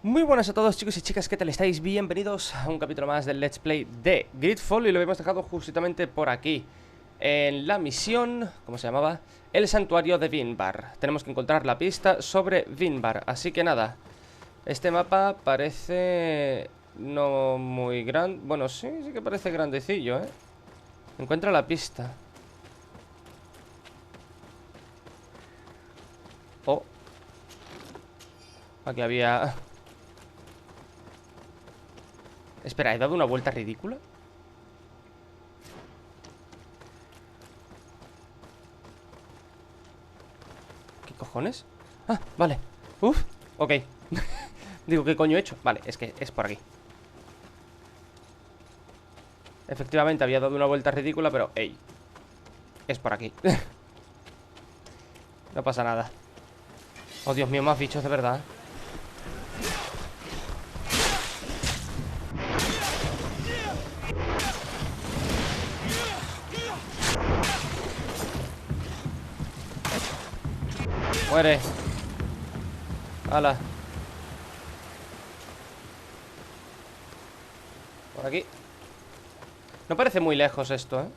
Muy buenas a todos, chicos y chicas, ¿qué tal estáis? Bienvenidos a un capítulo más del Let's Play de Greedfall. Y lo hemos dejado justamente por aquí, en la misión, ¿cómo se llamaba? El santuario de Vinbar. Tenemos que encontrar la pista sobre Vinbar. Así que nada, este mapa parece no muy grande. Bueno, sí que parece grandecillo, ¿eh? Encuentra la pista. Oh, aquí había... Espera, ¿he dado una vuelta ridícula? ¿Qué cojones? Ah, vale. Uf, ok. Digo, ¿qué coño he hecho? Vale, es que es por aquí. Efectivamente, había dado una vuelta ridícula, pero, ey, es por aquí. No pasa nada. Oh, Dios mío, más bichos de verdad. Muere. Hala. Por aquí. No parece muy lejos esto, ¿eh?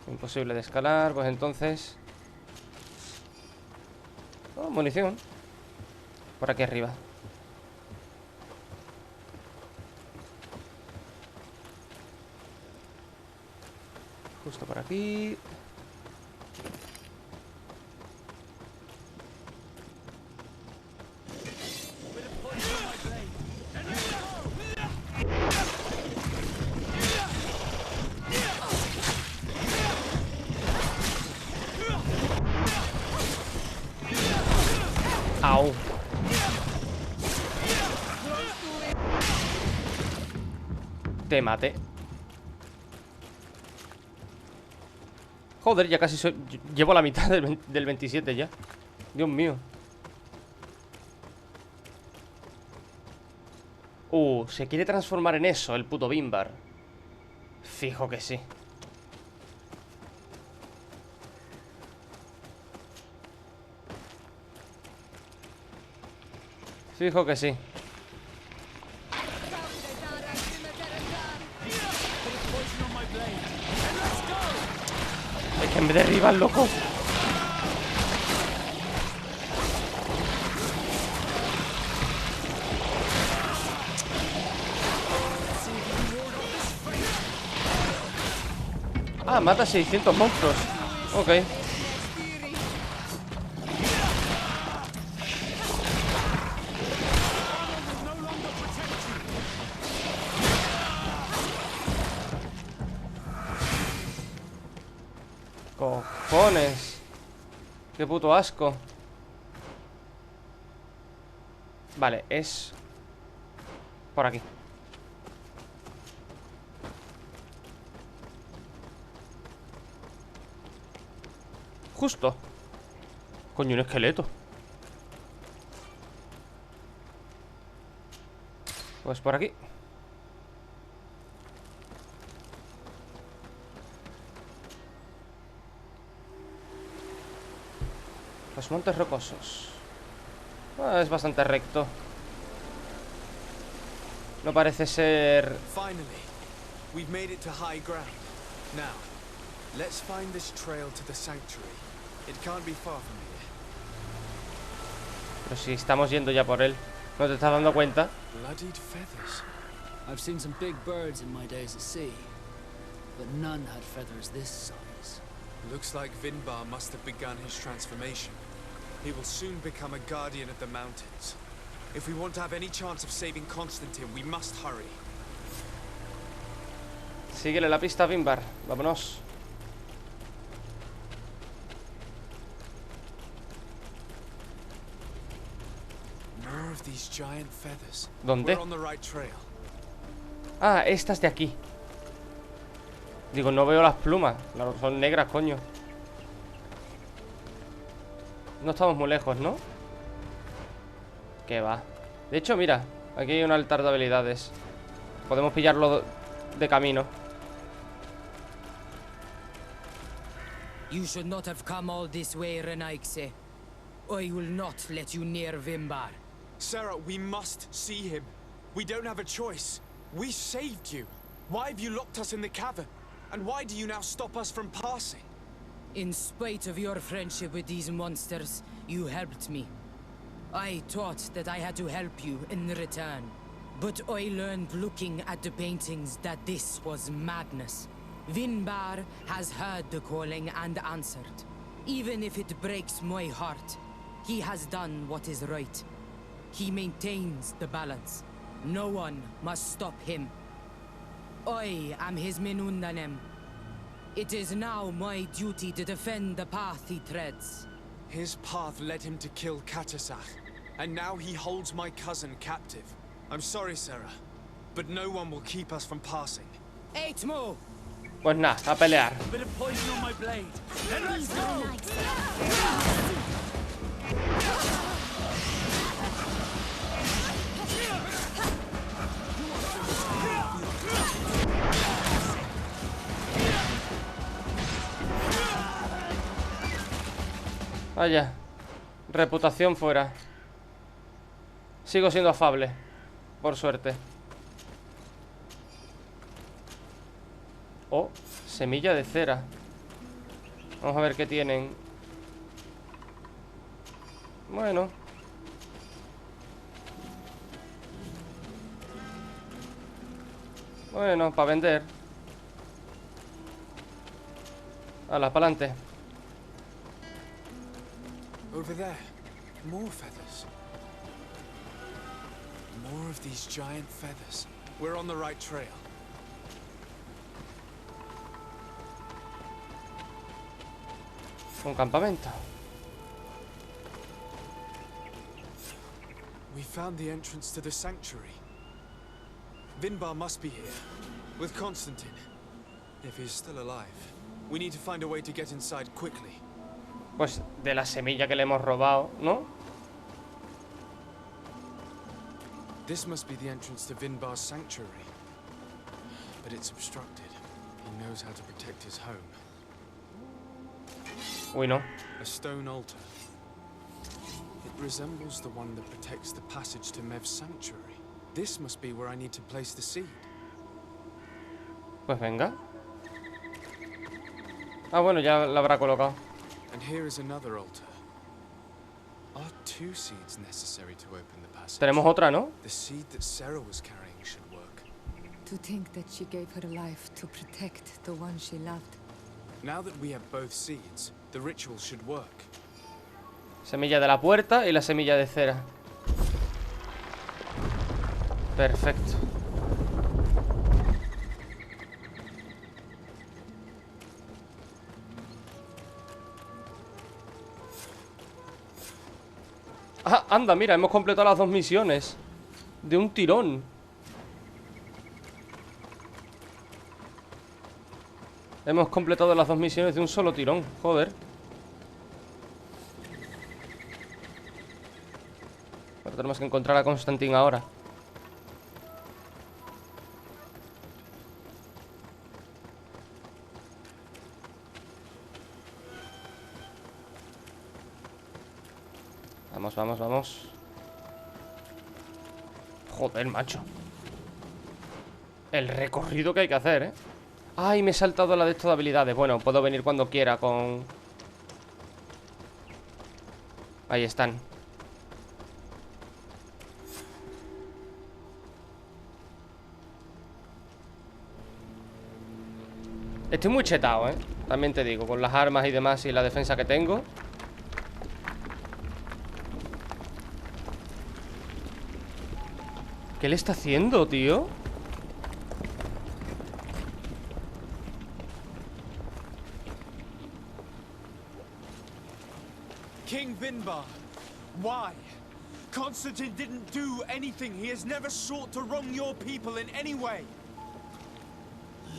Imposible de escalar, pues entonces... Oh, munición. Por aquí arriba. Justo por aquí. Au. Te maté. Joder, ya casi soy... Llevo la mitad del 27 ya. Dios mío. Se quiere transformar en eso, el puto Vinbar. Fijo que sí. Fijo que sí. Es que me derriban, loco. Ah, mata 600 monstruos. Ok. Cojones. Qué puto asco. Vale, es... por aquí. Justo. Coño, un esqueleto. Pues por aquí. Los montes rocosos. Ah, es bastante recto. No parece ser... Finally, we've made it to high ground. Now, let's find this trail to the sanctuary. It can't be far from here. Pero si estamos yendo ya por él. ¿No te estás dando cuenta? Bloodied feathers. I've seen some big birds in my days at sea, but none had feathers this size. Looks like Vinbar must have begun his transformation. He will soon become a guardian of the mountains. If we want to have any chance of saving Constantine, we must hurry. Síguele la pista a Vinbar. Vámonos. More of these giant feathers. ¿Dónde? We're on the right trail. Ah, estas de aquí. Digo, no veo las plumas. Claro, son negras, coño. No estamos muy lejos, ¿no? ¿Qué va? De hecho, mira, aquí hay un altar de habilidades. Podemos pillarlo de camino. You should not have come all this way, Renaigse. I will not let you near Vimbar. Sarah, we must see him. We don't have a choice. We saved you. Why have you locked us in the cavern? And why do you now stop us from passing? In spite of your friendship with these monsters, you helped me. I thought that I had to help you in return. But I learned looking at the paintings that this was madness. Vinbar has heard the calling and answered. Even if it breaks my heart, he has done what is right. He maintains the balance. No one must stop him. I am his Menundanem. It is now my duty to defend the path he treads. His path led him to kill Katasach, and now he holds my cousin captive. I'm sorry, Sarah, but no one will keep us from passing. Eitmo! Pues nada, a pelear. Bit of poison on my blade. Then let's go. Vaya, reputación fuera. Sigo siendo afable, por suerte. Oh, semilla de cera. Vamos a ver qué tienen. Bueno. Bueno, para vender. Hala, pa'lante. Over there, more feathers. More of these giant feathers. We're on the right trail. Un campamento. We found the entrance to the sanctuary. Vinbar must be here, with Constantine, if he's still alive. We need to find a way to get inside quickly. Pues de la semilla que le hemos robado, ¿no? This must be the entrance to Vinbar's sanctuary. But it's obstructed. He knows how to protect his home. Uy, no. A stone altar. It resembles the one that protects the passage to Mev's sanctuary. This must be where I need to place the seed. Pues venga. Ah, bueno, ya la habrá colocado. And here is another altar. Are 2 seeds necessary to open the passage? Tenemos otra, ¿no? The seed that Sarah was carrying should work. To think that she gave her life to protect the one she loved. Now that we have both seeds, the ritual should work. Semilla de la puerta y la semilla de cera. Perfecto. Ah, anda, mira, hemos completado las 2 misiones de un tirón. Hemos completado las 2 misiones de un solo tirón. Joder. Pero tenemos que encontrar a Constantine ahora. Vamos, vamos, vamos. Joder, macho. El recorrido que hay que hacer, ¿eh? Ay, me he saltado la de estas habilidades. Bueno, puedo venir cuando quiera con... Ahí están. Estoy muy chetado, ¿eh? También te digo, con las armas y demás y la defensa que tengo. ¿Qué le está haciendo, tío? King Vinbar, why? Constantine didn't do anything. He has never sought to wrong your people in any way.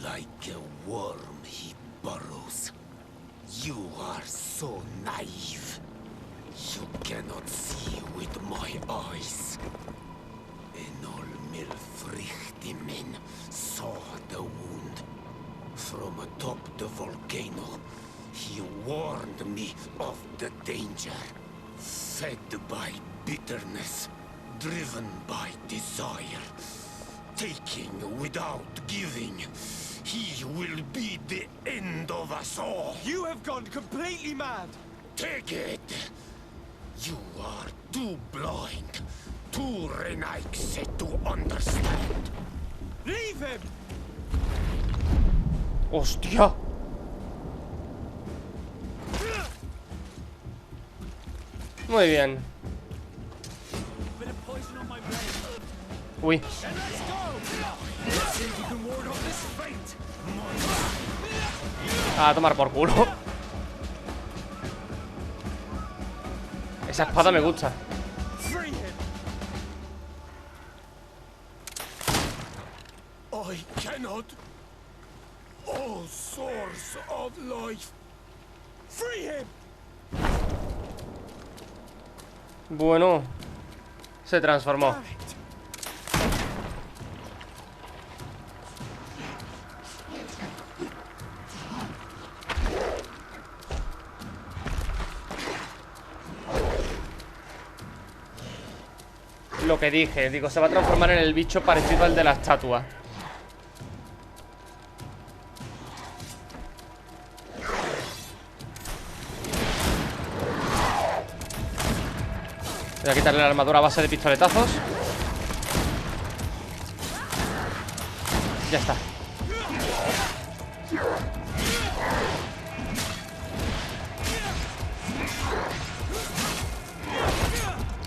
Like a worm he burrows. You are so naive. You cannot see with my eyes. Enol Milfrichtimen saw the wound. From atop the volcano, he warned me of the danger. Fed by bitterness, driven by desire, taking without giving, he will be the end of us all. You have gone completely mad! Take it! You are too blind, too renaixed to understand. Leave him! ¡Hostia! Muy bien. Bit of poison on my blade. Uy. Then let's go! Let's see if you can ward off this fate. A tomar por culo. Esa espada me gusta. Free him! I cannot. Oh, source of life. Free him! Bueno, se transformó. Damn it. Lo que dije, digo, se va a transformar en el bicho parecido al de la estatua. Voy a quitarle la armadura a base de pistoletazos. Ya está.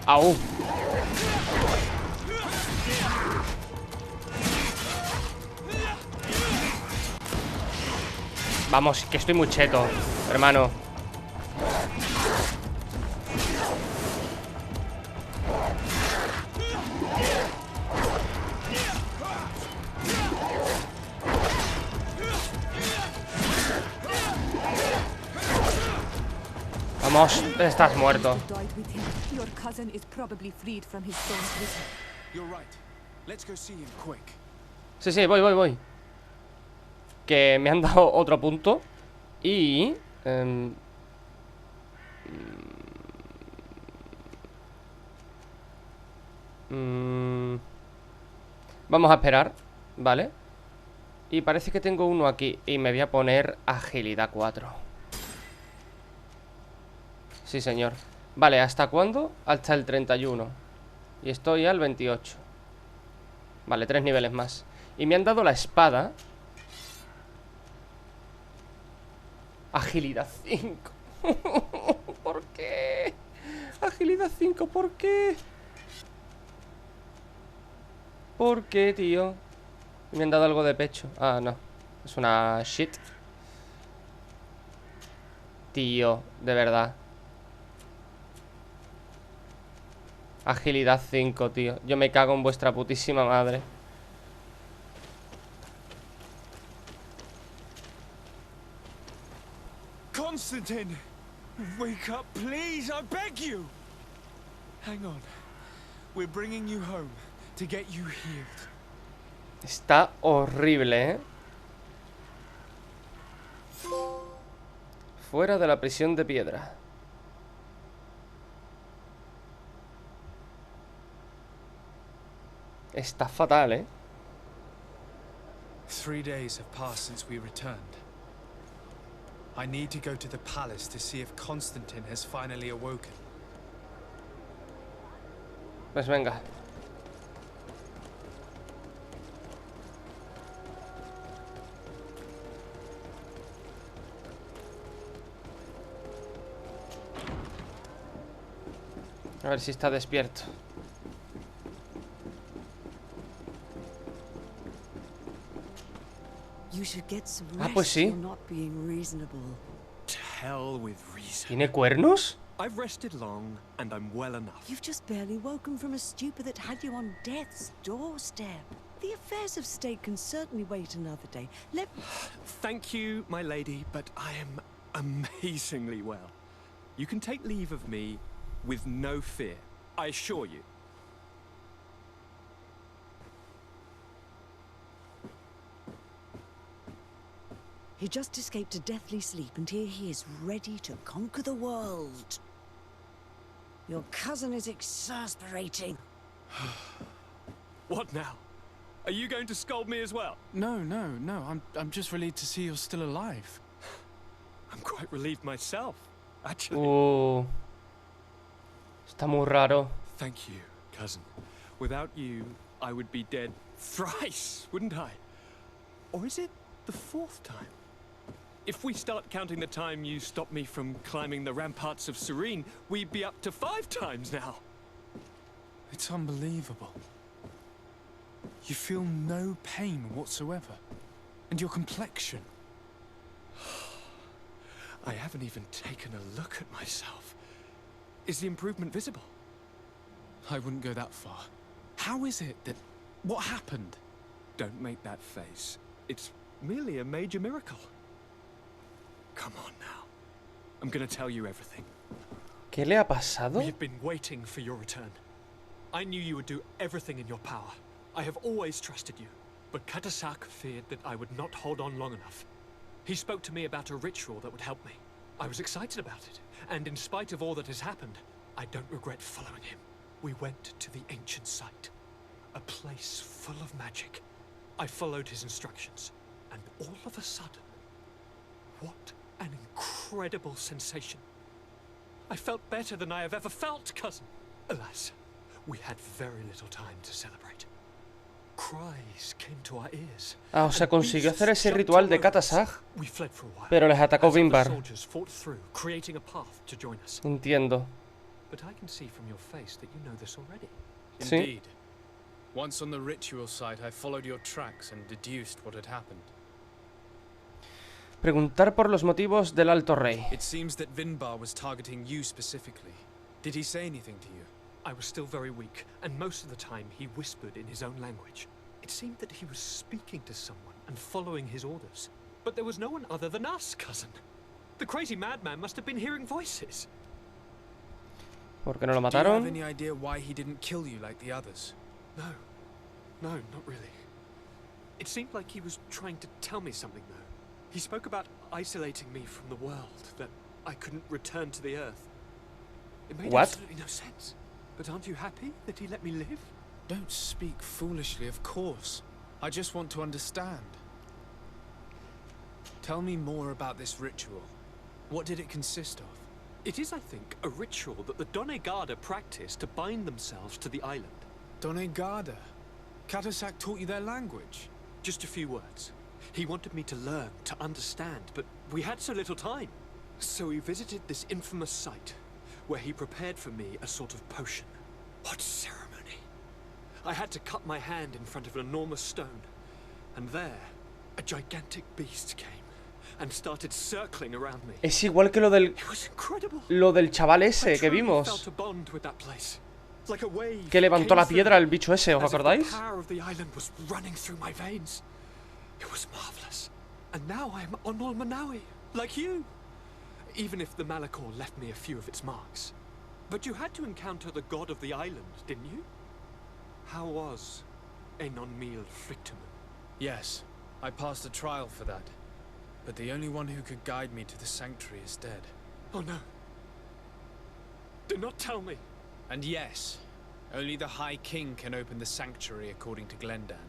¡Au! Vamos, que estoy muy cheto, hermano. Vamos, estás muerto. Died with him. Your cousin is probably freed from his stone's prison. You're right. Let's go see him quick. Sí, sí, voy. Que me han dado otro punto. Y... vamos a esperar, ¿vale? Y parece que tengo uno aquí. Y me voy a poner agilidad 4. Sí, señor. Vale, ¿hasta cuándo? Hasta el 31. Y estoy al 28. Vale, 3 niveles más. Y me han dado la espada. Agilidad 5. ¿Por qué? Agilidad 5, ¿por qué? ¿Por qué, tío? Me han dado algo de pecho. Ah, no. Es una shit. Tío, de verdad. Agilidad 5, tío. Yo me cago en vuestra putísima madre. Constantine! Wake up, please, I beg you! Hang on. We're bringing you home to get you healed. Está horrible, ¿eh? Fuera de la prisión de piedra. Está fatal, ¿eh? 3 days have passed since we returned. I need to go to the palace to see if Constantine has finally awoken. Pues venga. A ver si está despierto. You should get some Ah, pues rest. sí. You're not being reasonable. To hell with reason. ¿Tiene cuernos? I've rested long, and I'm well enough. You've just barely woken from a stupor that had you on death's doorstep. The affairs of state can certainly wait another day. Let Thank you, my lady, but I am amazingly well. You can take leave of me with no fear, I assure you. He just escaped a deathly sleep, and here he is, ready to conquer the world. Your cousin is exasperating. What now? Are you going to scold me as well? No. I'm just relieved to see you're still alive. I'm quite relieved myself, actually. Está muy raro. Thank you, cousin. Without you, I would be dead thrice, wouldn't I? Or is it the 4th time? If we start counting the time you stopped me from climbing the ramparts of Serene, we'd be up to 5 times now. It's unbelievable. You feel no pain whatsoever. And your complexion. I haven't even taken a look at myself. Is the improvement visible? I wouldn't go that far. How is it that... What happened? Don't make that face. It's merely a major miracle. Come on now. I'm gonna tell you everything. ¿Qué le ha pasado? We have been waiting for your return. I knew you would do everything in your power. I have always trusted you. But Katasak feared that I would not hold on long enough. He spoke to me about a ritual that would help me. I was excited about it. And in spite of all that has happened, I don't regret following him. We went to the ancient site. A place full of magic. I followed his instructions. And all of a sudden... What an incredible sensation. I felt better than I have ever felt, cousin. Alas, we had very little time to celebrate. Cries came to our ears. O sea, consiguió hacer ese ritual de Katasag, We fled for a while. pero les atacó As other Vinbar. soldiers fought through, creating a path to join us. Entiendo. But I can see from your face that you know this already. Sí. Indeed. Once on the ritual site, I followed your tracks and deduced what had happened. Preguntar por los motivos del Alto Rey. It seems that Vinbar was targeting you specifically. Did he say anything to you? I was still very weak, and most of the time he whispered in his own language. It seemed that he was speaking to someone and following his orders. But there was no one other than us, cousin. The crazy madman must have been hearing voices. ¿Por qué no lo Do you have mataron? any idea why he didn't kill you like the others? No, not really. It seemed like he was trying to tell me something, though. He spoke about isolating me from the world, that I couldn't return to the Earth. It made What? absolutely no sense. But aren't you happy that he let me live? Don't speak foolishly, of course. I just want to understand. Tell me more about this ritual. What did it consist of? It is, I think, a ritual that the Donegada practice to bind themselves to the island. Donegada. Katasak taught you their language. Just a few words. He wanted me to learn, to understand, but we had so little time. So we visited this infamous site, where he prepared for me a sort of potion. What ceremony! I had to cut my hand in front of an enormous stone, and there, a gigantic beast came and started circling around me. Es igual que lo del It was incredible. chaval I ese que truly vimos. felt a bond with that place. Like a wave Que levantó came la through piedra me, el bicho ese, ¿os as if the acordáis? power of the island was running through my veins. It was marvelous. And now I am Onol Manawi, like you. Even if the Malachor left me a few of its marks. But you had to encounter the god of the island, didn't you? How was Enon Mil Frictamen? Yes, I passed a trial for that. But the only one who could guide me to the sanctuary is dead. Oh no. Do not tell me. And yes, only the High King can open the sanctuary according to Glendan.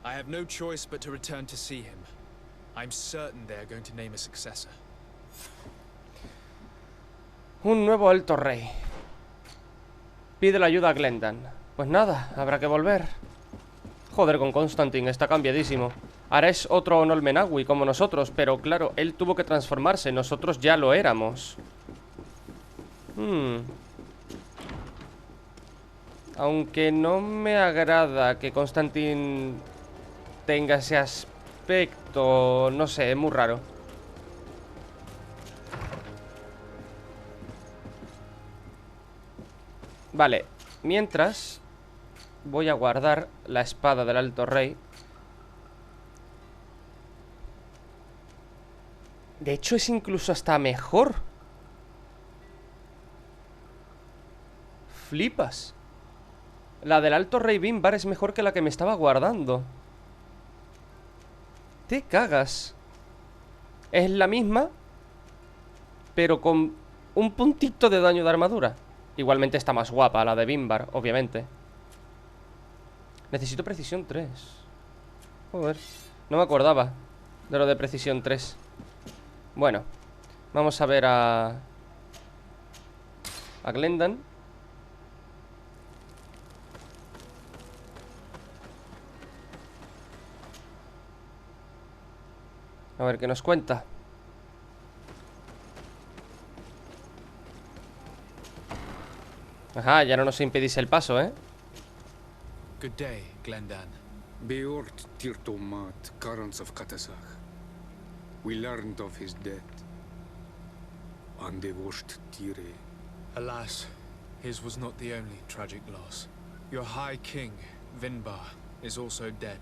I have no choice but to return to see him. I'm certain they're going to name a successor. Un nuevo Alto Rey. Pide la ayuda a Glendan. Pues nada, habrá que volver. Joder, con Constantine, está cambiadísimo. Ahora es otro Onol Menawi como nosotros, pero claro, él tuvo que transformarse, nosotros ya lo éramos. Aunque no me agrada que Constantine tenga ese aspecto, no sé, es muy raro. Vale, mientras voy a guardar la espada del Alto Rey. De hecho es incluso hasta mejor. Flipas. La del Alto Rey Vinbar es mejor que la que me estaba guardando. Te cagas. Es la misma, pero con un puntito de daño de armadura. Igualmente está más guapa la de Vinbar, obviamente. Necesito precisión 3. Joder, no me acordaba de lo de precisión 3. Bueno, vamos a ver a Glendan. A ver qué nos cuenta. Ajá, ya no nos impedís el paso, ¿eh? Good day, Glendan. Beort Tirtomat, Karans of Katasach. We learned of his death. Andevosht Tire. Alas, his was not the only tragic loss. Your High King, Vinbar, is also dead.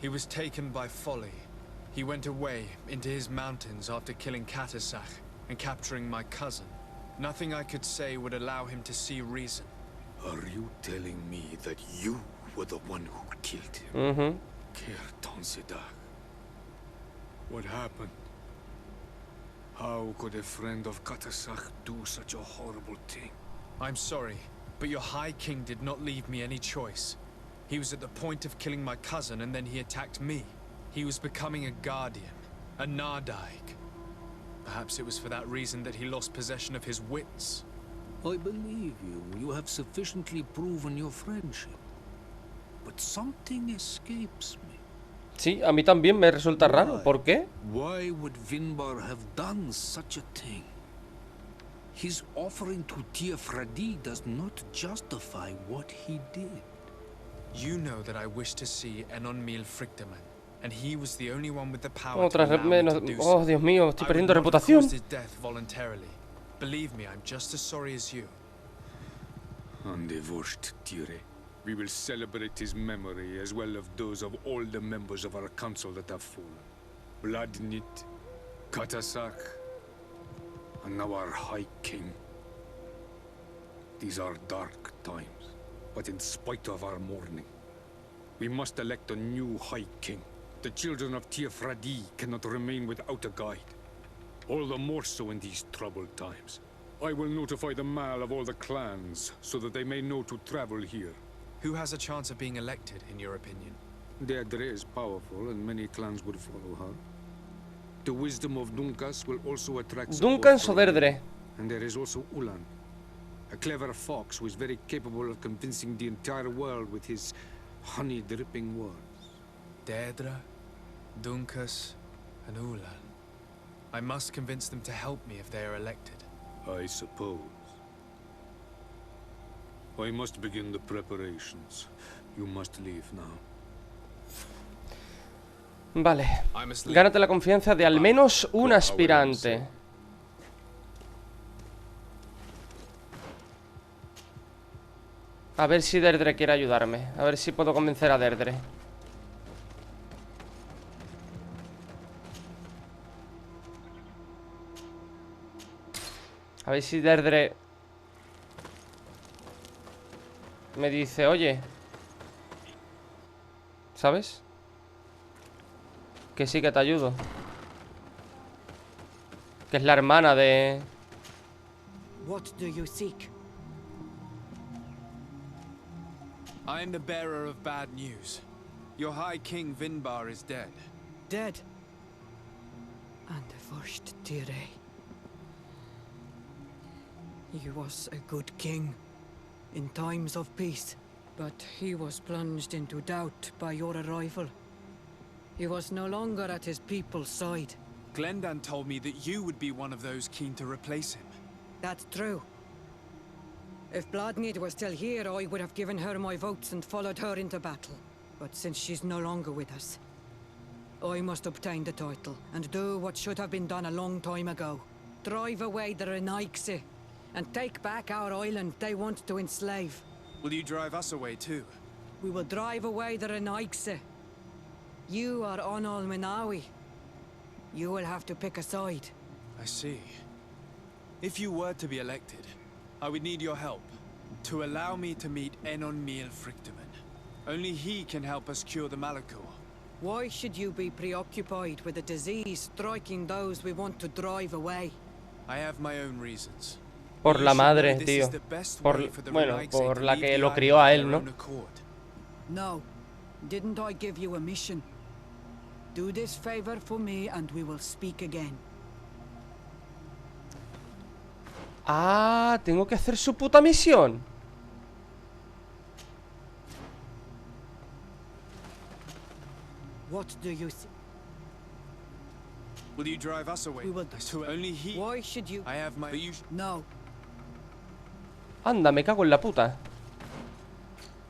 He was taken by folly. He went away into his mountains after killing Katasach and capturing my cousin. Nothing I could say would allow him to see reason. Are you telling me that you were the one who killed him? Mm-hmm. Kirtan Sidak. What happened? How could a friend of Katasach do such a horrible thing? I'm sorry, but your High King did not leave me any choice. He was at the point of killing my cousin and then he attacked me. He was becoming a guardian, a Nardaig. Perhaps it was for that reason that he lost possession of his wits. I believe you. You have sufficiently proven your friendship. But something escapes me. Sí, a mí también me resulta raro. ¿Por qué? Why would Vinbar have done such a thing? His offering to Tiefradi does not justify what he did. You know that I wish to see Enonmil Frictaman, and he was the only one with the power Otra to allow me menos. to do Oh, so. Dios mío, estoy I would perdiendo not have reputación. caused his death voluntarily. Believe me, I'm just as sorry as you. Andevosht Tire. We will celebrate his memory as well as those of all the members of our council that have fallen. Vladnit, Katasach, and now our High King. These are dark times, but in spite of our mourning, we must elect a new High King. The children of Tiefradi cannot remain without a guide. All the more so in these troubled times. I will notify the Mal of all the clans, so that they may know to travel here. Who has a chance of being elected, in your opinion? Deirdre is powerful, and many clans would follow her. The wisdom of Dunkas will also attract support Duncan o from Deirdre. And there is also Ulan, a clever fox who is very capable of convincing the entire world with his honey-dripping words. Deirdre, Dunkas, and Ulan. I must convince them to help me if they are elected. I suppose. I must begin the preparations. You must leave now. Vale. I must leave. Gánate la confianza de al menos un aspirante. A ver si Deirdre quiere ayudarme. A ver si puedo convencer a Deirdre. A ver si Deirdre me dice, oye, ¿sabes? Que sí que te ayudo. Que es la hermana de... What do you seek? I am the bearer of bad news. Your High King Vinbar is dead. Dead. And the first Tire. He was a good king in times of peace, but he was plunged into doubt by your arrival. He was no longer at his people's side. Glendan told me that you would be one of those keen to replace him. That's true. If Bladnid was still here, I would have given her my votes and followed her into battle. But since she's no longer with us, I must obtain the title and do what should have been done a long time ago. Drive away the Renaigse and take back our island they want to enslave. Will you drive us away too? We will drive away the Renaigse. You are Onol Menawi. You will have to pick a side. I see. If you were to be elected, I would need your help to allow me to meet Enonmil Frictaman. Only he can help us cure the Malachor. Why should you be preoccupied with a disease striking those we want to drive away? I have my own reasons. Por la madre, tío. Bueno, por la que lo crió a él, ¿no? No. Didn't I give you a mission? Do this favor for me and we will speak again. Ah, tengo que hacer su puta misión. What do you think? Will you drive us away? We will. Only he. Why should you? I have my. No. Anda, me cago en la puta.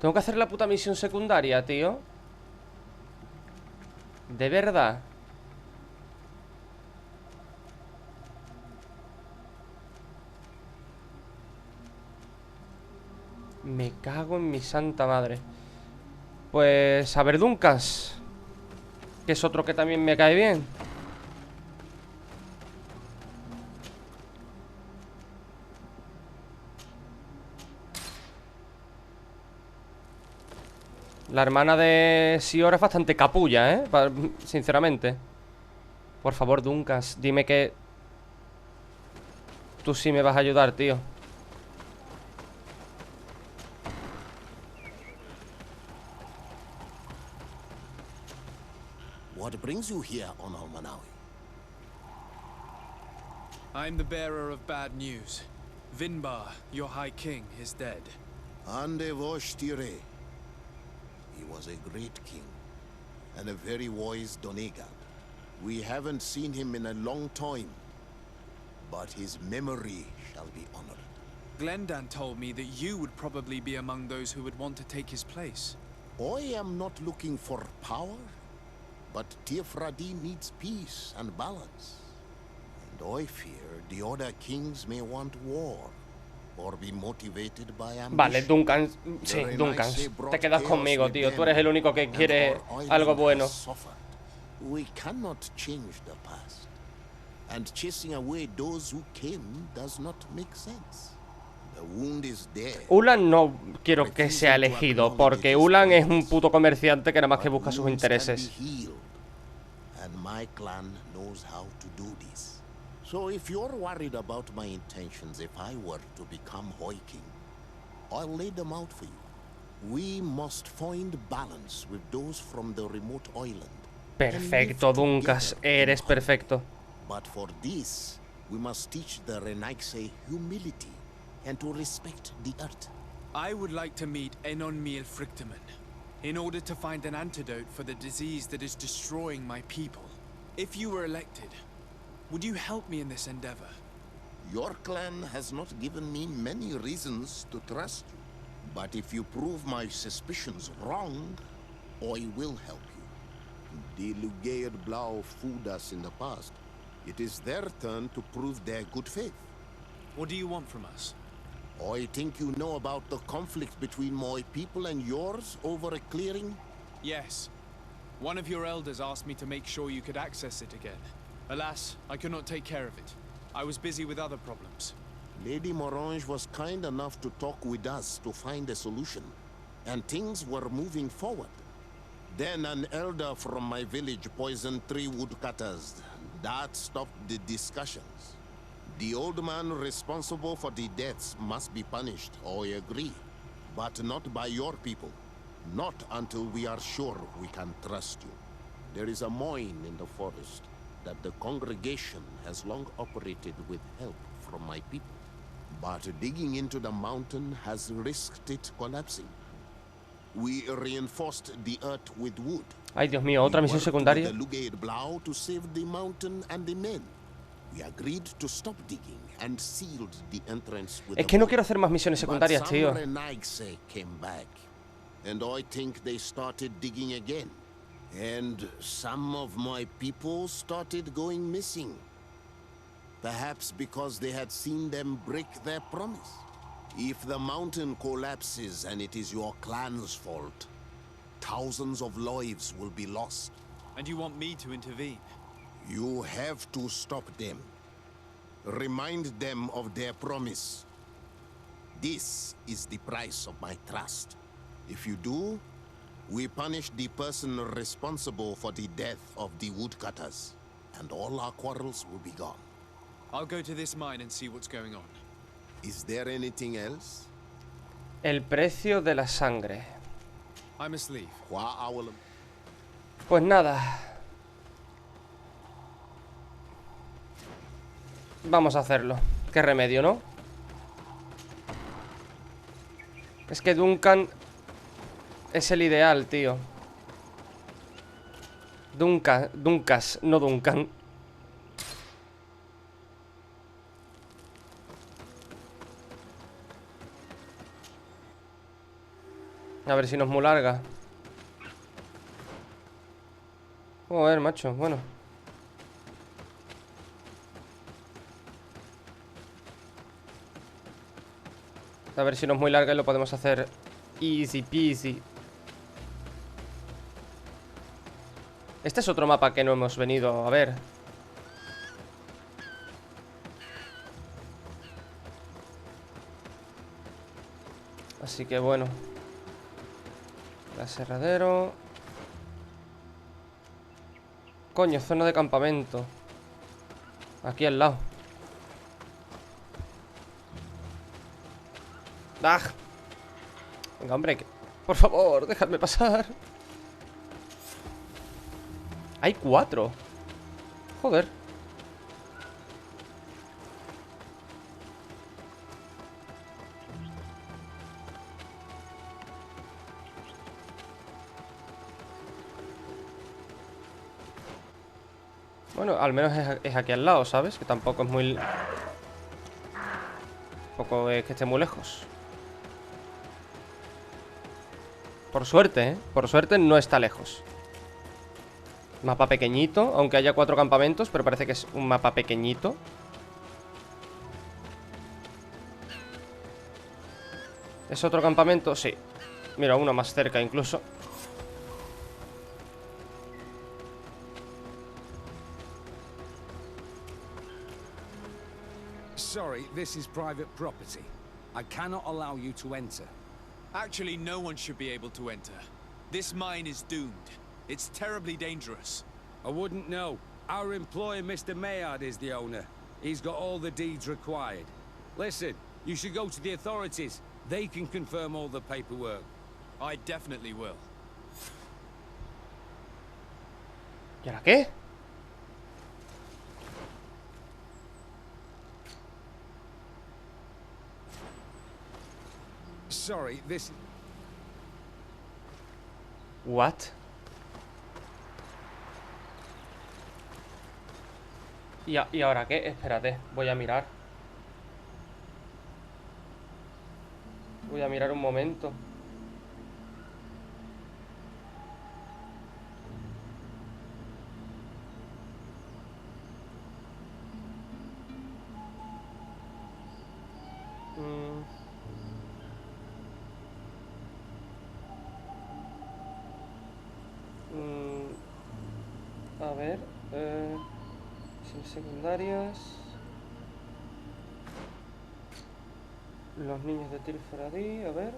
Tengo que hacer la puta misión secundaria, tío. De verdad. Me cago en mi santa madre. Pues a ver, Duncas, que es otro que también me cae bien. La hermana de Siora es bastante capulla, ¿eh? Sinceramente. Por favor, Duncas, dime que tú sí me vas a ayudar, tío. What brings you here on Almanawi? I'm the bearer of bad news. Vinbar, your High King, is dead. Ande Voshtire. He was a great king, and a very wise Donegal. We haven't seen him in a long time, but his memory shall be honored. Glendan told me that you would probably be among those who would want to take his place. I am not looking for power, but Tiefradi needs peace and balance. And I fear the other kings may want war. Vale, Duncan, sí, Duncan, te quedas conmigo, tío. Tú eres el único que quiere algo bueno. We cannot change the past, and chasing away those who came does not make sense. The wound is there. Ulan no quiero que sea elegido, porque Ulan es un puto comerciante que nada más que busca sus intereses. And my clan knows how to do this. So if you're worried about my intentions if I were to become High King, I'll lay them out for you. We must find balance with those from the remote island. Perfecto, Duncas, eres perfecto. But for this, we must teach the Renaigse humility and to respect the earth. I would like to meet Enonmil Frictamen in order to find an antidote for the disease that is destroying my people. If you were elected, would you help me in this endeavor? Your clan has not given me many reasons to trust you. But if you prove my suspicions wrong, I will help you. The Lugaid Blau fooled us in the past. It is their turn to prove their good faith. What do you want from us? I think you know about the conflict between my people and yours over a clearing? Yes. One of your elders asked me to make sure you could access it again. Alas, I could not take care of it. I was busy with other problems. Lady Morange was kind enough to talk with us to find a solution, and things were moving forward. Then an elder from my village poisoned 3 woodcutters. That stopped the discussions. The old man responsible for the deaths must be punished, I agree. But not by your people. Not until we are sure we can trust you. There is a mine in the forest that the congregation has long operated with help from my people. But digging into the mountain has risked it collapsing. We reinforced the earth with wood. Ay, Dios mío, otra misión secundaria. The Lugaid Blau to save the mountain and the men. We agreed to stop digging and sealed the entrance with Es que no quiero hacer más misiones secundarias, tío. But some Renaigse came back, and I think they started digging again. And some of my people started going missing. Perhaps because they had seen them break their promise. If the mountain collapses and it is your clan's fault, thousands of lives will be lost. And you want me to intervene? You have to stop them. Remind them of their promise. This is the price of my trust. If you do, we punish the person responsible for the death of the woodcutters, and all our quarrels will be gone. I'll go to this mine and see what's going on. Is there anything else? El precio de la sangre. I must leave. Pues nada. Vamos a hacerlo. Qué remedio, ¿no? Es que Duncan es el ideal, tío. Duncas, no Duncan. A ver si no es muy larga. Joder, macho, bueno. A ver si no es muy larga y lo podemos hacer easy peasy. Este es otro mapa que no hemos venido a ver. Así que bueno. El aserradero. Coño, zona de campamento. Aquí al lado. ¡Ah! Venga, hombre, por favor, dejadme pasar. Hay 4. Joder. Bueno, al menos es aquí al lado, ¿sabes? Que tampoco es muy... Tampoco es que esté muy lejos. Por suerte, ¿eh? Por suerte no está lejos. Mapa pequeñito, aunque haya 4 campamentos, pero parece que es un mapa pequeñito. ¿Es otro campamento? Sí. Mira, uno más cerca incluso. Sorry, this is private property. I cannot allow you to enter. Actually, no one should be able to enter. This mine is doomed. It's terribly dangerous. I wouldn't know. Our employer, Mr. Maillard, is the owner. He's got all the deeds required. Listen, you should go to the authorities. They can confirm all the paperwork. I definitely will. ¿Y ahora qué? Sorry, this... What? ¿Y ahora qué? Espérate, voy a mirar. Voy a mirar un momento. A ver, sin secundarias. Los niños de Tirfradí, a ver.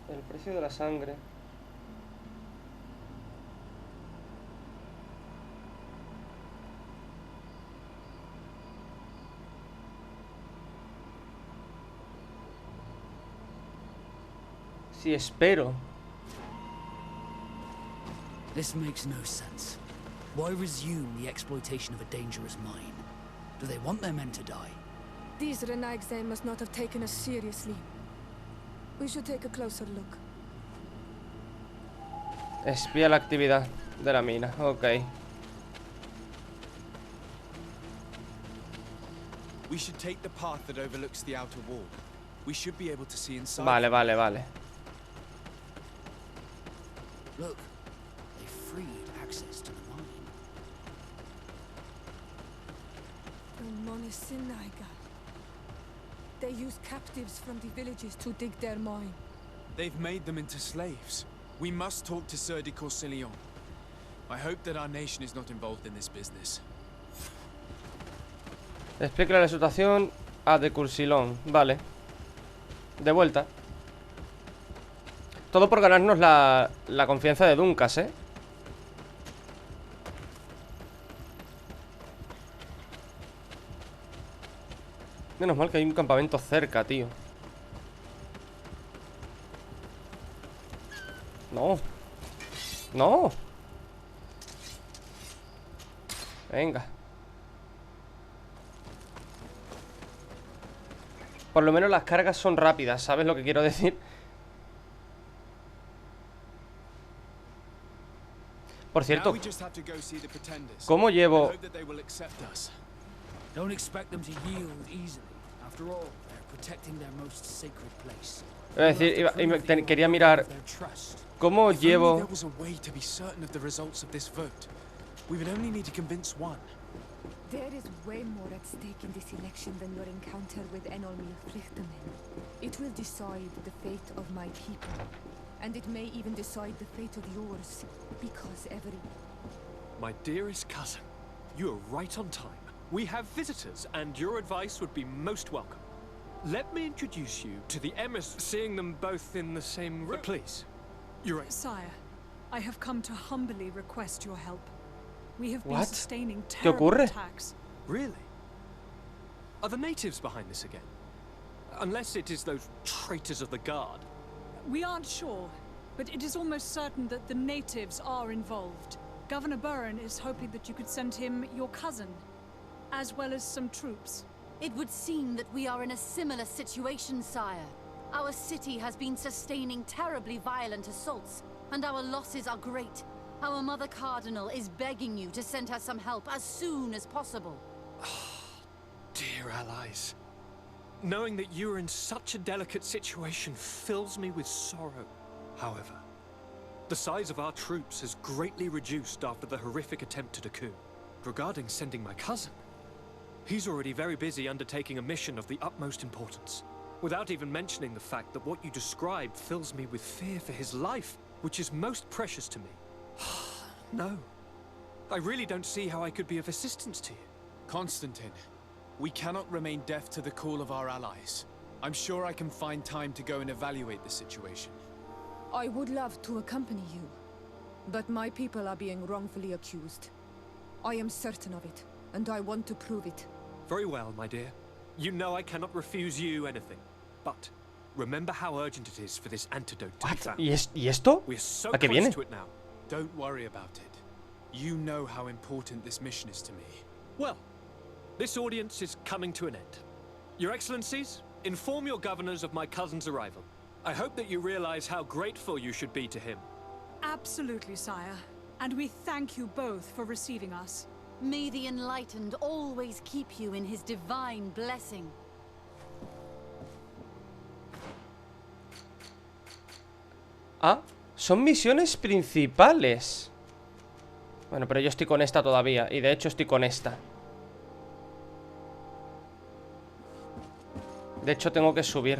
El precio de la sangre. Sí, espero. This makes no sense. Why resume the exploitation of a dangerous mine? Do they want their men to die? These Renagse must not have taken us seriously. We should take a closer look. Espía la actividad de la mina, ok. We should take the path that overlooks the outer wall. We should be able to see inside. Vale, vale, vale. Look, they freed access to the mine. They use captives from the villages to dig their mine. They've made them into slaves. We must talk to Sir de Corsillon. I hope that our nation is not involved in this business. Explica la situación a de Corsillon. Vale. De vuelta. Todo por ganarnos la confianza de Duncas, ¿eh? Menos mal que hay un campamento cerca, tío. No. No. Venga. Por lo menos las cargas son rápidas, ¿sabes lo que quiero decir? Por cierto, ¿cómo llevo? Don't expect them to yield easily. After all, they're protecting their most sacred place. Iba a decir, quería mirar cómo llevo. There was a way to be certain of the results of this vote. We would only need to convince one. There is way more at stake in this election than your encounter with Enolmir Frichterman. It will decide the fate of my people. And it may even decide the fate of yours. Because My dearest cousin, you are right on time. We have visitors, and your advice would be most welcome. Let me introduce you to the emissaries. Seeing them both in the same room. Please. You're right. Sire, I have come to humbly request your help. We have been What? sustaining ¿Qué terrible ocurre? attacks. Really? Are the natives behind this again? Unless it is those traitors of the guard. We aren't sure, but it is almost certain that the natives are involved. Governor Burren is hoping that you could send him your cousin, as well as some troops. It would seem that we are in a similar situation, sire. Our city has been sustaining terribly violent assaults, and our losses are great. Our Mother Cardinal is begging you to send her some help as soon as possible. Dear allies. Knowing that you are in such a delicate situation fills me with sorrow. However, the size of our troops has greatly reduced after the horrific attempt at a coup. Regarding sending my cousin, he's already very busy undertaking a mission of the utmost importance, without even mentioning the fact that what you described fills me with fear for his life, which is most precious to me. No. I really don't see how I could be of assistance to you. Constantine, we cannot remain deaf to the call of our allies. I'm sure I can find time to go and evaluate the situation. I would love to accompany you, but my people are being wrongfully accused. I am certain of it, and I want to prove it. Very well, my dear. You know I cannot refuse you anything. But remember how urgent it is for this antidote to be found. ¿Y esto? We're so ¿A qué close viene? to it now. Don't worry about it. You know how important this mission is to me. Well, this audience is coming to an end. Your Excellencies, inform your governors of my cousin's arrival. I hope that you realize how grateful you should be to him. Absolutely, sire. And we thank you both for receiving us. May the Enlightened always keep you in his divine blessing. Ah, son misiones principales. Bueno, pero yo estoy con esta todavía. Y de hecho estoy con esta. De hecho tengo que subir.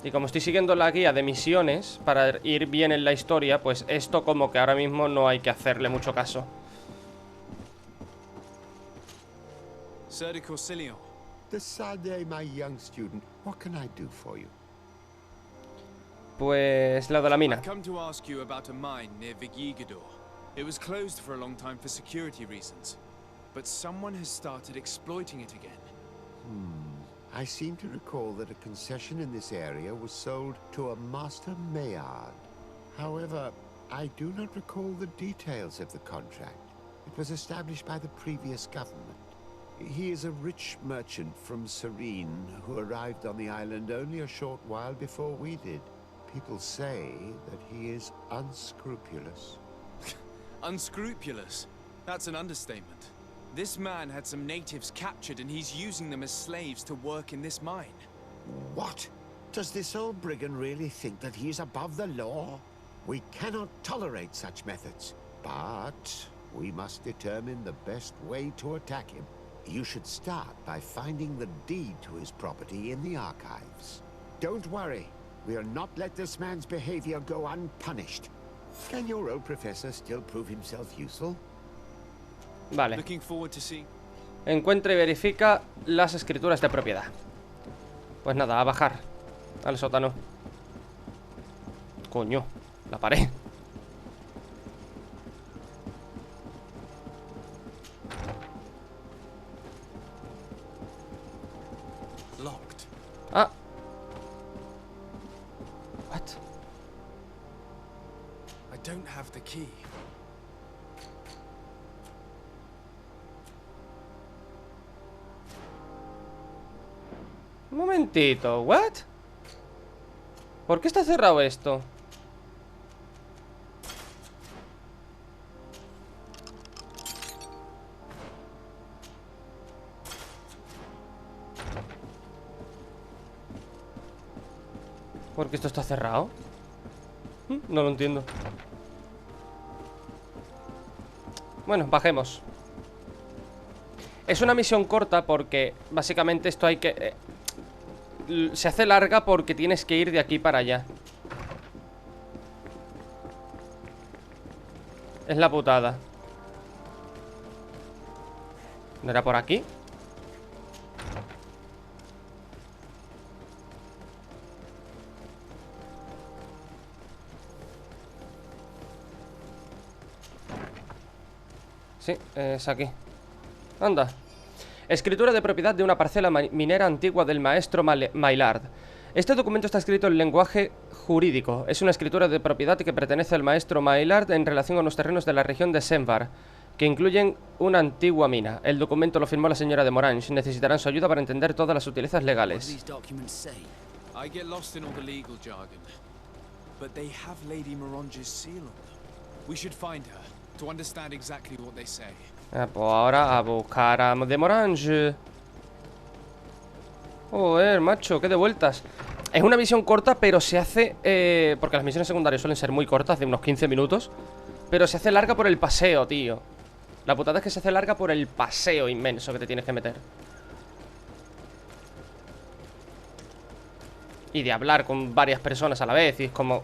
Y como estoy siguiendo la guía de misiones para ir bien en la historia, pues esto como que ahora mismo no hay que hacerle mucho caso. Sir de Corsilion. Decidez, my young student, what can I do for you? Pues la de la mina. I've come to ask you about a mine near Vigigador. It was closed for a long time for security reasons, but someone has started exploiting it again. I seem to recall that a concession in this area was sold to a Master Maillard. However, I do not recall the details of the contract. It was established by the previous government. He is a rich merchant from Serene who arrived on the island only a short while before we did. People say that he is unscrupulous. Unscrupulous? That's an understatement. This man had some natives captured and he's using them as slaves to work in this mine. What? Does this old brigand really think that he is above the law? We cannot tolerate such methods, but we must determine the best way to attack him. You should start by finding the deed to his property in the archives. Don't worry, we'll not let this man's behavior go unpunished. Can your old professor still prove himself useful? Vale. Looking forward to see. Encuentra y verifica las escrituras de propiedad. Pues nada, a bajar al sótano. Coño, la pared. Locked. Ah. What? I don't have the key. Un momentito, ¿what? ¿Por qué está cerrado esto? ¿Por qué esto está cerrado? No lo entiendo. Bueno, bajemos. Es una misión corta porque básicamente esto hay que... se hace larga porque tienes que ir de aquí para allá. Es la putada. ¿No era por aquí? Sí, es aquí. Anda. Escritura de propiedad de una parcela minera antigua del maestro Maillard. Este documento está escrito en lenguaje jurídico. Es una escritura de propiedad que pertenece al maestro Maillard en relación con los terrenos de la región de Senvar, que incluyen una antigua mina. El documento lo firmó la señora de Morange. Necesitarán su ayuda para entender todas las sutilezas legales. I get lost in all the legal jargon, but they have Lady Morange's seal on them. We should find her to understand exactly what they say. Pues ahora a buscar a de Morange. Joder, macho, qué de vueltas. Es una misión corta, pero se hace... porque las misiones secundarias suelen ser muy cortas, de unos 15 minutos. Pero se hace larga por el paseo, tío. La putada es que se hace larga por el paseo inmenso que te tienes que meter. Y de hablar con varias personas a la vez. Y es como...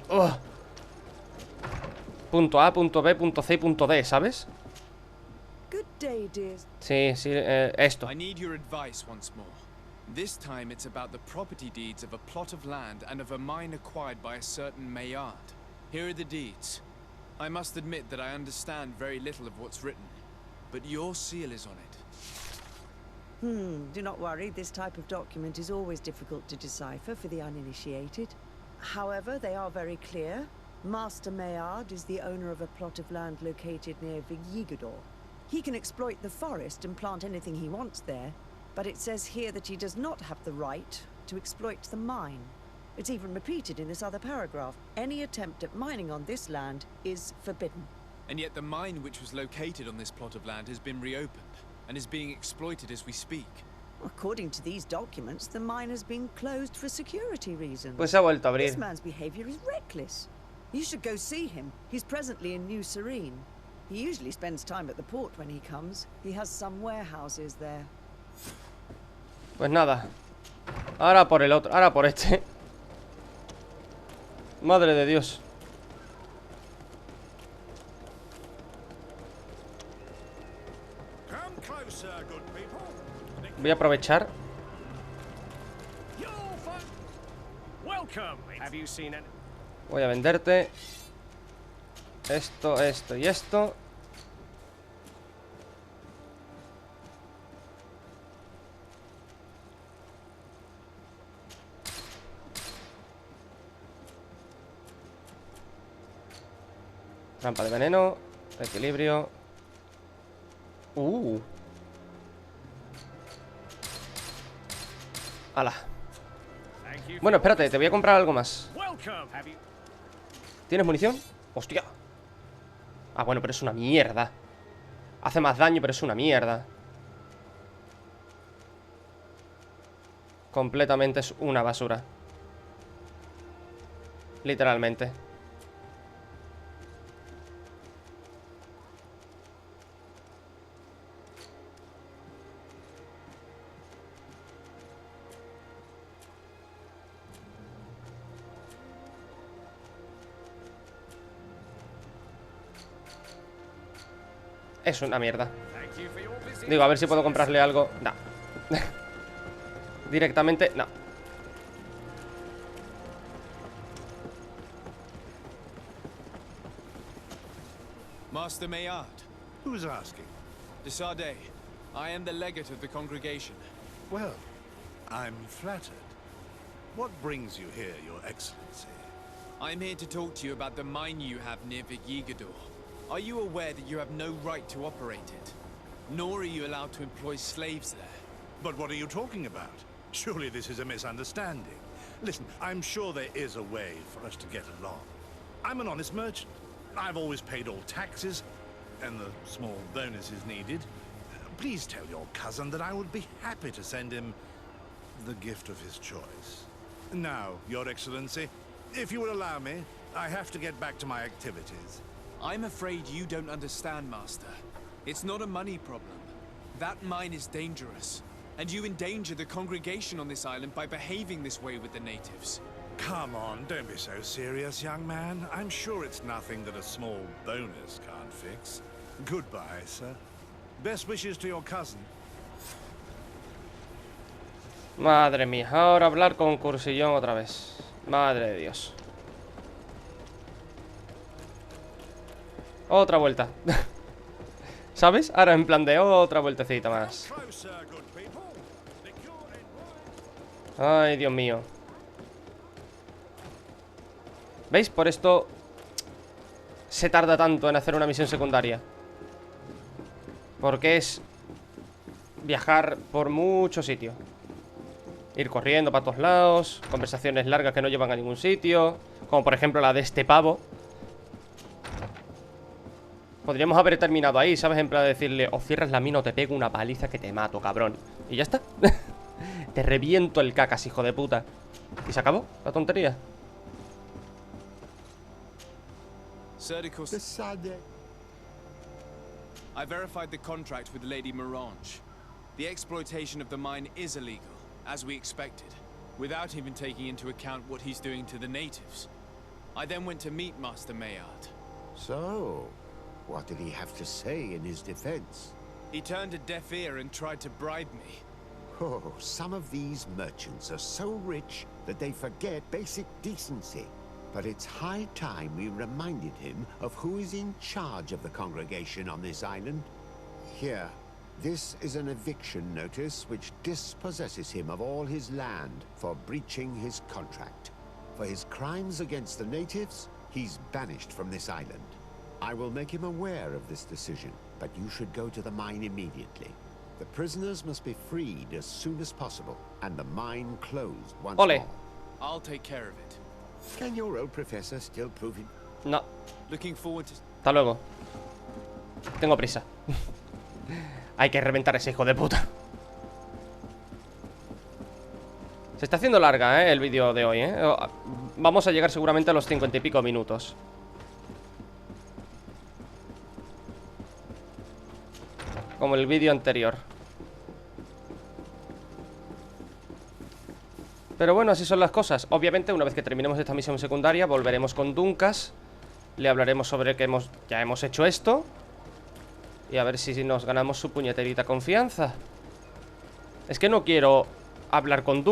punto A, punto B, punto C y punto D, ¿sabes? Sí, sí, esto. I need your advice once more. This time it's about the property deeds of a plot of land and of a mine acquired by a certain Maillard. Here are the deeds. I must admit that I understand very little of what's written, but your seal is on it. Do not worry, this type of document is always difficult to decipher for the uninitiated. However, they are very clear. Master Maillard is the owner of a plot of land located near Vigigador. He can exploit the forest and plant anything he wants there, but it says here that he does not have the right to exploit the mine. It's even repeated in this other paragraph. Any attempt at mining on this land is forbidden. And yet the mine which was located on this plot of land has been reopened and is being exploited as we speak. According to these documents, the mine has been closed for security reasons. Pues se ha vuelto a abrir. This man's behavior is reckless. You should go see him. He's presently in New Serene. He usually spends time at the port when he comes. He has some warehouses there. Pues nada. Ahora por el otro, ahora por este. Madre de Dios. Voy a aprovechar. Voy a venderte esto, esto y esto. Trampa de veneno, equilibrio. Ala. Bueno, espérate, te voy a comprar algo más. ¿Tienes munición? Hostia. Ah, bueno, pero es una mierda. Hace más daño, pero es una mierda. Completamente es una basura. Literalmente. Es una mierda. Digo, a ver si puedo comprarle algo. No. Directamente, no. Master Maillard. Who's asking? De Sardet. I am the legate of the congregation. Well, I'm flattered. What brings you here, Your Excellency? I'm here to talk to you about the mine you have near Vigigador. Are you aware that you have no right to operate it? Nor are you allowed to employ slaves there. But what are you talking about? Surely this is a misunderstanding. Listen, I'm sure there is a way for us to get along. I'm an honest merchant. I've always paid all taxes, and the small bonuses needed. Please tell your cousin that I would be happy to send him the gift of his choice. Now, Your Excellency, if you will allow me, I have to get back to my activities. I'm afraid you don't understand, Master. It's not a money problem. That mine is dangerous, and you endanger the congregation on this island by behaving this way with the natives. Come on, don't be so serious, young man. I'm sure it's nothing that a small bonus can't fix. Goodbye, sir. Best wishes to your cousin. Madre mía, ahora hablar con Cursillón otra vez. Madre de Dios. Otra vuelta. ¿Sabes? Ahora en plan de otra vueltecita más. Ay, Dios mío. ¿Veis? Por esto se tarda tanto en hacer una misión secundaria. Porque es viajar por muchos sitios. Ir corriendo para todos lados. Conversaciones largas que no llevan a ningún sitio. Como por ejemplo la de este pavo. Podríamos haber terminado ahí, ¿sabes? En plan de decirle: o cierras la mina o te pego una paliza que te mato, cabrón. Y ya está. Te reviento el cacas, hijo de puta. Y se acabó la tontería. I verified the contract with Lady Morange. The exploitation of the mine is illegal, as we expected, without even taking into account what he's doing to the natives. I then went to meet Master Maillard. So, what did he have to say in his defense? He turned a deaf ear and tried to bribe me. Oh, some of these merchants are so rich that they forget basic decency. But it's high time we reminded him of who is in charge of the congregation on this island. Here, this is an eviction notice which dispossesses him of all his land for breaching his contract. For his crimes against the natives, he's banished from this island. I will make him aware of this decision, but you should go to the mine immediately. The prisoners must be freed as soon as possible, and the mine closed once more. I'll take care of it. Can your old professor still prove it? No. Looking forward to... Hasta luego. Tengo prisa. Hay que reventar a ese hijo de puta. Se está haciendo larga, el vídeo de hoy, Vamos a llegar seguramente a los 50 y pico minutos. Como el vídeo anterior. Pero bueno, así son las cosas. Obviamente, una vez que terminemos esta misión secundaria, volveremos con Dunkas. Le hablaremos sobre que ya hemos hecho esto. Y a ver si nos ganamos su puñeterita confianza. Es que no quiero hablar con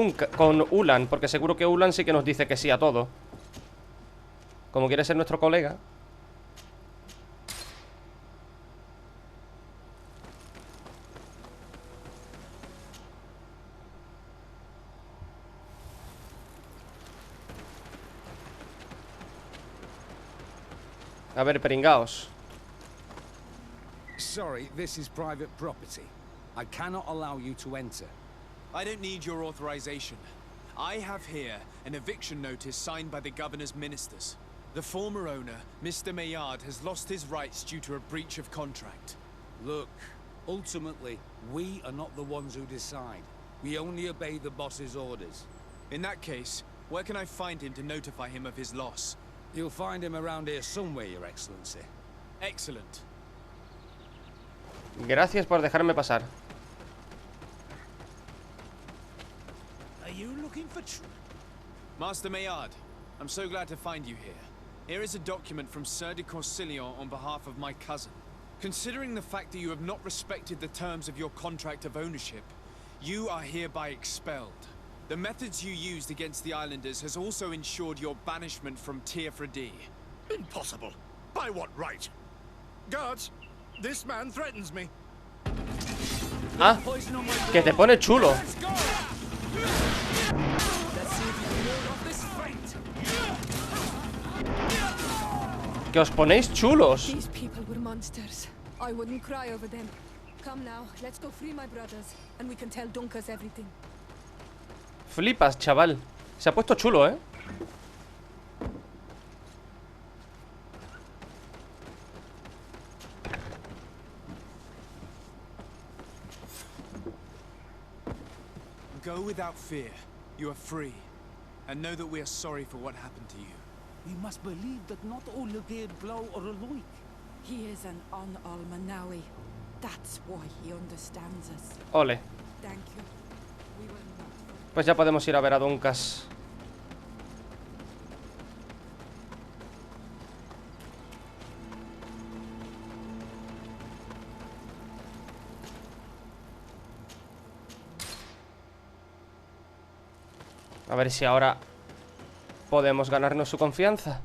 Ulan, porque seguro que Ulan sí que nos dice que sí a todo. Como quiere ser nuestro colega. A ver, pringaos. Sorry, this is private property. I cannot allow you to enter. I don't need your authorization. I have here an eviction notice signed by the governor's ministers. The former owner, Mr. Maillard, has lost his rights due to a breach of contract. Look, ultimately, we are not the ones who decide. We only obey the boss's orders. In that case, where can I find him to notify him of his loss? You'll find him around here somewhere, Your Excellency. Excellent. Gracias por dejarme pasar. Are you looking for Master Maillard, I'm so glad to find you here. Here is a document from Sir de Corsillon on behalf of my cousin. Considering the fact that you have not respected the terms of your contract of ownership, you are hereby expelled. The methods you used against the islanders has also ensured your banishment from Tiefradie. Impossible. By what right? Guards, this man threatens me. Ah, que te pone chulo. Que os ponéis chulos. These people were monsters. I wouldn't cry over them. Come now, let's go free my brothers, and we can tell Dunkas everything. Flipas, chaval. Se ha puesto chulo, ¿eh? Go without fear. You are free. And know that we are sorry for what happened to you. We must believe that not all Geir Blow or alike. He is an Al-Manawi. That's why he understands us. Ole. Thank you. We will not. Pues ya podemos ir a ver a Dunkas. A ver si ahora podemos ganarnos su confianza.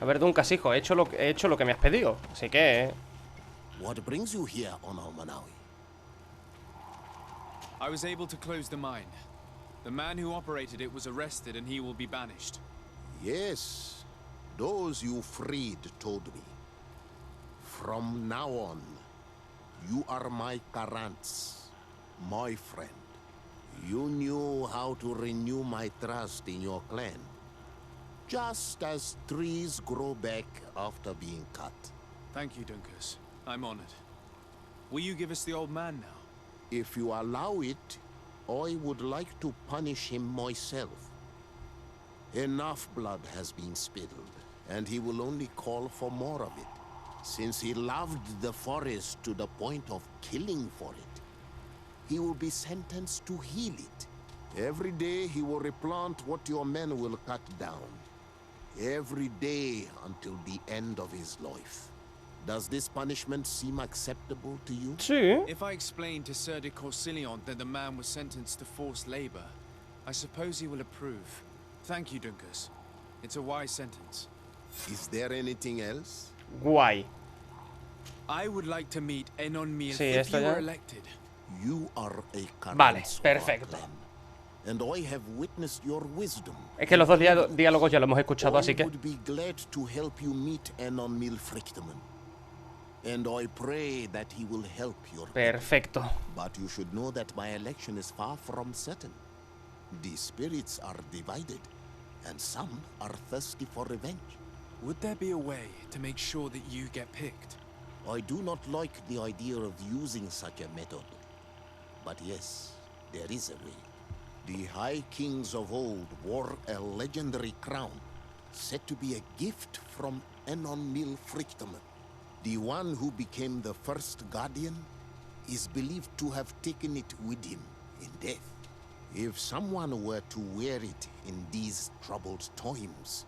A ver, Dunkas, hijo, he hecho lo que me has pedido. Así que... What brings you here on Al-Manawi? I was able to close the mine. The man who operated it was arrested and he will be banished. Yes. Those you freed told me. From now on, you are my Karants, my friend. You knew how to renew my trust in your clan. Just as trees grow back after being cut. Thank you, Dunkas. I'm honored. Will you give us the old man now? If you allow it, I would like to punish him myself. Enough blood has been spilled, and he will only call for more of it, since he loved the forest to the point of killing for it. He will be sentenced to heal it. Every day he will replant what your men will cut down. Every day until the end of his life. Does this punishment seem acceptable to you? Sí. If I explain to Sir de Corsilion that the man was sentenced to forced labor, I suppose he will approve. Thank you, Dunkas. It's a wise sentence. Is there anything else? Guay. I would like to meet Enon Mir Sí, if esto you ya. were elected. You are a Karants Vale, of our perfecto. clan, and I have witnessed your wisdom. Es que los dos diálogos ya lo hemos escuchado, así I que... would be glad to help you meet Enon Mil Frichtman. And I pray that he will help your Perfecto. people. But you should know that my election is far from certain. The spirits are divided, and some are thirsty for revenge. Would there be a way to make sure that you get picked? I do not like the idea of using such a method. But yes, there is a way. The High Kings of old wore a legendary crown, said to be a gift from Enon Mil Frichtman. The one who became the first Guardian is believed to have taken it with him in death. If someone were to wear it in these troubled times,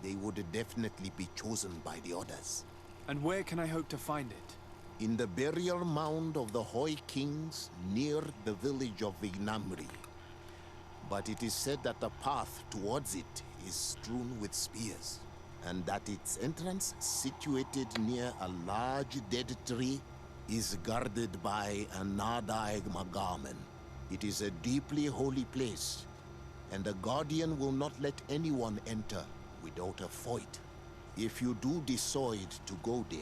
they would definitely be chosen by the others. And where can I hope to find it? In the burial mound of the High Kings near the village of Vignamri. But it is said that the path towards it is strewn with spears, and that its entrance, situated near a large dead tree, is guarded by a Nadaig Magamen. It is a deeply holy place, and the Guardian will not let anyone enter without a fight. If you do decide to go there,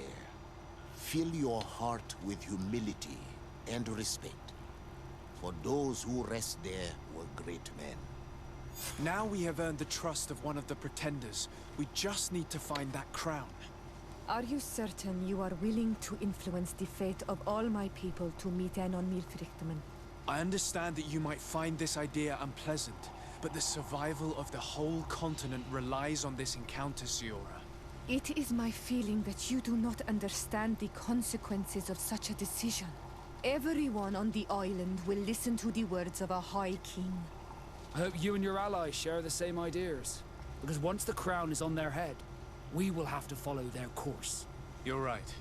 fill your heart with humility and respect. For those who rest there were great men. Now we have earned the trust of one of the pretenders. We just need to find that crown. Are you certain you are willing to influence the fate of all my people to meet Enon Mir Frichtman? I understand that you might find this idea unpleasant, but the survival of the whole continent relies on this encounter, Siora. It is my feeling that you do not understand the consequences of such a decision. Everyone on the island will listen to the words of a High King. I hope you and your allies share the same ideas. Because once the crown is on their head, we will have to follow their course. You're right.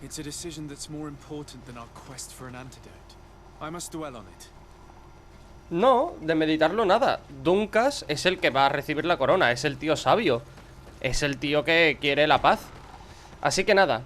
It's a decision that's more important than our quest for an antidote. I must dwell on it. No, de meditarlo nada. Dunkas es el que va a recibir la corona. Es el tío sabio. Es el tío que quiere la paz. Así que nada.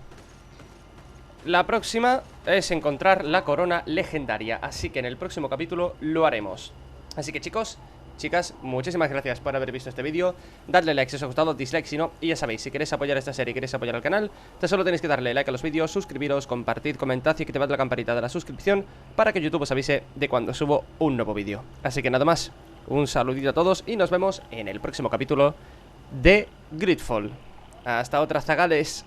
La próxima es encontrar la corona legendaria. Así que en el próximo capítulo lo haremos. Así que chicos, chicas, muchísimas gracias por haber visto este vídeo. Dadle like si os ha gustado, dislike si no. Y ya sabéis, si queréis apoyar esta serie y queréis apoyar al canal, tan solo tenéis que darle like a los vídeos, suscribiros, compartid, comentad y activad la campanita de la suscripción para que YouTube os avise de cuando subo un nuevo vídeo. Así que nada más, un saludito a todos y nos vemos en el próximo capítulo de Greedfall. Hasta otra, zagales.